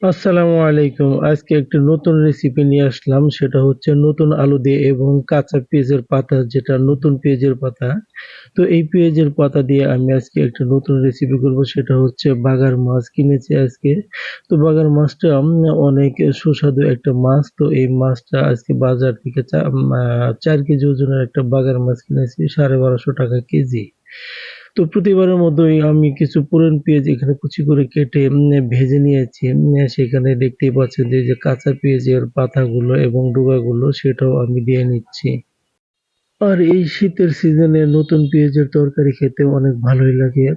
আসসালামু আলাইকুম। আজকে একটি নতুন রেসিপি নিয়ে আসলাম। সেটা হচ্ছে নতুন আলু দিয়ে এবং কাঁচা পেঁয়াজের পাতা যেটা নতুন পেঁয়াজের পাতা। তো এই পেঁয়াজের পাতা দিয়ে আমি আজকে একটা নতুন রেসিপি করব। সেটা হচ্ছে বাগার মাছ কিনেছি আজকে। তো বাগার মাছটা অনেক সুস্বাদু একটা মাছ। তো এই মাছটা আজকে বাজার থেকে ৪ কেজি ওজনের একটা বাগার মাছ কিনেছি ৳১২৫০ কেজি। তো প্রতিবারের মতোই আমি কিছু পুরান পেঁয়াজ এখানে কুচি করে কেটে ভেজে নিয়েছি। সেখানে দেখতেই পাচ্ছেন যে, কাঁচা পেঁয়াজের পাতাগুলো এবং ডগাগুলো সেটাও আমি দিয়ে নিচ্ছি। আর এই শীতের সিজনে নতুন পেঁয়াজের তরকারি খেতে অনেক ভালোই লাগে।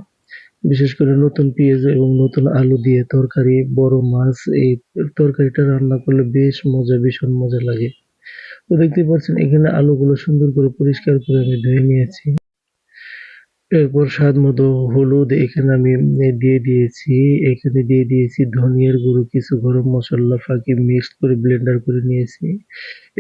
বিশেষ করে নতুন পেঁয়াজ এবং নতুন আলু দিয়ে তরকারি, বড় মাছ এই তরকারিটা রান্না করলে বেশ মজা, ভীষণ মজা লাগে। তো দেখতেই পাচ্ছেন এখানে আলুগুলো সুন্দর করে পরিষ্কার করে আমি ধুয়ে নিয়েছি। এরপর স্বাদমতো হলুদ এখানে আমি দিয়ে দিয়েছি। এখানে দিয়ে দিয়েছি ধনিয়ার গুঁড়ো, কিছু গরম মসল্লা ফাঁকি মিক্সড করে ব্লেন্ডার করে নিয়েছি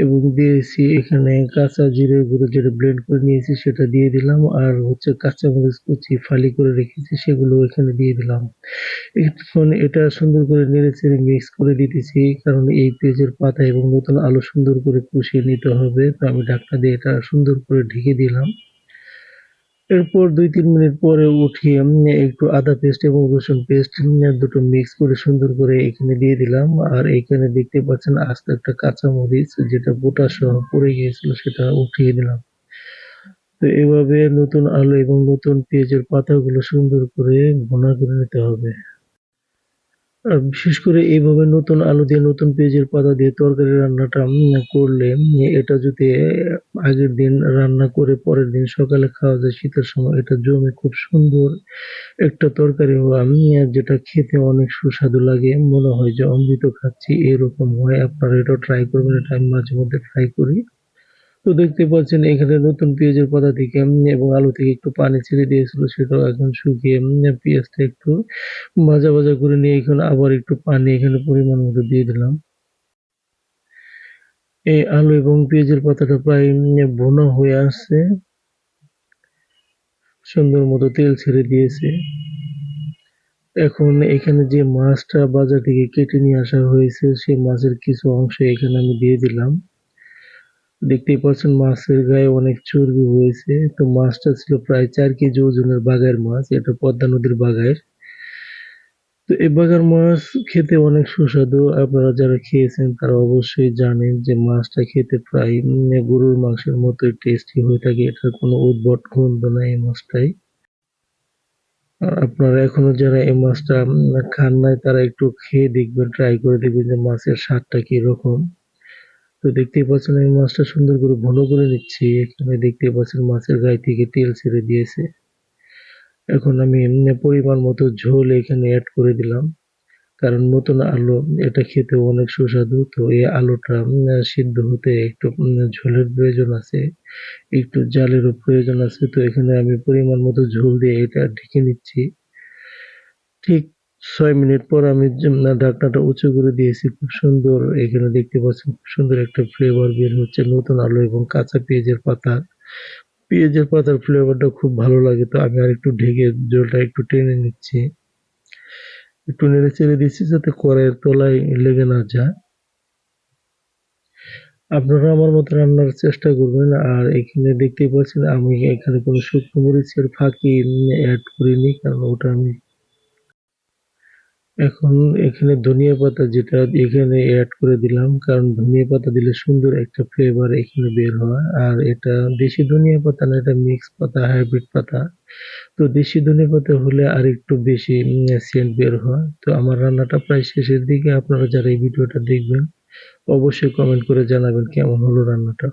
এবং দিয়েছি এখানে কাঁচা জিরের গুঁড়ো যেটা ব্লেন্ড করে নিয়েছি সেটা দিয়ে দিলাম। আর হচ্ছে কাঁচামরিচ কুচি ফালি করে রেখেছি সেগুলো এখানে দিয়ে দিলাম। এখন এটা সুন্দর করে নেড়েচেড়ে মিক্স করে দিতেছি। কারণ এই পেঁয়াজের পাতা এবং নতুন আলু সুন্দর করে কষিয়ে নিতে হবে। তো আমি ঢাকনা দিয়ে এটা সুন্দর করে ঢেকে দিলাম। এরপর ২-৩ মিনিট পরে উঠিয়ে একটু আদা পেস্ট এবং রসুন পেস্ট দুটো মিক্স করে সুন্দর করে এখানে দিয়ে দিলাম। আর এখানে দেখতে পাচ্ছেন আস্ত একটা কাঁচামরিচ যেটা বোটা সহ পড়ে গিয়েছিল সেটা উঠিয়ে দিলাম। তো এভাবে নতুন আলু এবং নতুন পেঁয়াজের পাতাগুলো সুন্দর করে ভুনা করে নিতে হবে। আর বিশেষ করে এইভাবে নতুন আলু দিয়ে নতুন পেঁয়াজের পাতা দিয়ে তরকারি রান্নাটা করলে এটা যদি আগের দিন রান্না করে পরের দিন সকালে খাওয়া যায় শীতের সময় এটা জমে খুব সুন্দর একটা তরকারি হয় যেটা খেতে অনেক সুস্বাদু লাগে। মনে হয় যে অমৃত খাচ্ছি এরকম হয়। আপনারা এটাও ট্রাই করবেন। এটা আমি মাঝে মধ্যে ট্রাই করি। তো দেখতে পাচ্ছেন এখানে নতুন পেঁয়াজের পাতা থেকে এবং আলু থেকে একটু পানি ছেড়ে দিয়েছিল সেটাও এখন শুকিয়ে পেঁয়াজটা একটু ভাজা, ভাজা করে নিয়ে এখানে আবার একটু পানি এখানে পরিমাণ মতো দিয়ে দিলাম। এই আলু এবং পেঁয়াজের পাতাটা প্রায় ভুনা হয়ে আসছে। সুন্দর মতো তেল ছেড়ে দিয়েছে। এখন এখানে যে মাছটা বাজার থেকে কেটে নিয়ে আসা হয়েছে সেই মাছের কিছু অংশ এখানে আমি দিয়ে দিলাম। দেখতেই পাচ্ছেন মাছের গায়ে অনেক চর্বি হয়েছে। তো মাছটা ছিল প্রায় ৪ কেজি ওজনের বাগার মাছ। এটা পদ্মা নদীর বাগাইর। তো এই বাগার মাছ খেতে অনেক সুস্বাদু। আপনারা যারা খেয়েছেন তারা অবশ্যই জানেন যে মাছটা খেতে প্রায় গরুর মাংসের মতোই টেস্টি হয়ে থাকে। এটার কোনো উদ্ভট গন্ধ নাই এই মাছটায়। আপনারা এখনো যারা এই মাছটা খান নাই তারা একটু খেয়ে দেখবেন, ট্রাই করে দেখবেন যে মাছের স্বাদটা কিরকম। তো দেখতেই পাচ্ছেন আমি মাছটা সুন্দর করে ঘন করে নিচ্ছি। এখানে দেখতেই পাচ্ছেন মাছের গায়ে থেকে তেল ছেড়ে দিয়েছে। এখন আমি পরিমাণ মতো ঝোল এখানে এড করে দিলাম। কারণ নতুন আলু এটা খেতে অনেক সুস্বাদু। তো এই আলুটা সিদ্ধ হতে একটু ঝোলের প্রয়োজন আছে। একটু জালেরও প্রয়োজন আছে। তো এখানে আমি পরিমাণ মতো ঝোল দিয়ে এটা ঢেকে নিচ্ছি। ঠিক ৬ মিনিট পর আমি ঢাকনাটা উঁচু করে দিয়েছি। খুব সুন্দর এখানে দেখতে পাচ্ছেন খুব সুন্দর একটা ফ্লেভার বের হচ্ছে নতুন আলু এবং কাঁচা পেঁয়াজের পাতা। পেঁয়াজের পাতার ফ্লেভারটা খুব ভালো লাগে। তো আমি আরেকটু ঢেকে ঝোলটা একটু টেনে নিচ্ছি। একটু নেড়ে-চেড়ে দিচ্ছি যাতে কড়াইয়ের তলায় লেগে না যায়। আপনারা আমার মতো রান্নার চেষ্টা করবেন। আর এখানে দেখতেই পাচ্ছেন আমি এখানে কোনো শুকনো মরিচের ফাঁকি এড করিনি। কারণ ওটা আমি এখন এখানে ধনিয়া পাতা যেটা এখানে এড করে দিলাম। কারণ ধনিয়া পাতা দিলে সুন্দর একটা ফ্লেভার এখানে বের হয়। আর এটা দেশি ধনিয়া পাতা না, এটা মিক্স পাতা, হাইব্রিড পাতা। তো দেশি ধনেপাতা হলে আরেকটু বেশি সেন্ট বের হয়। তো আমার রান্নাটা প্রায় শেষের দিকে। আপনারা যারা এই ভিডিওটা দেখবেন অবশ্যই কমেন্ট করে জানাবেন কেমন হলো রান্নাটা।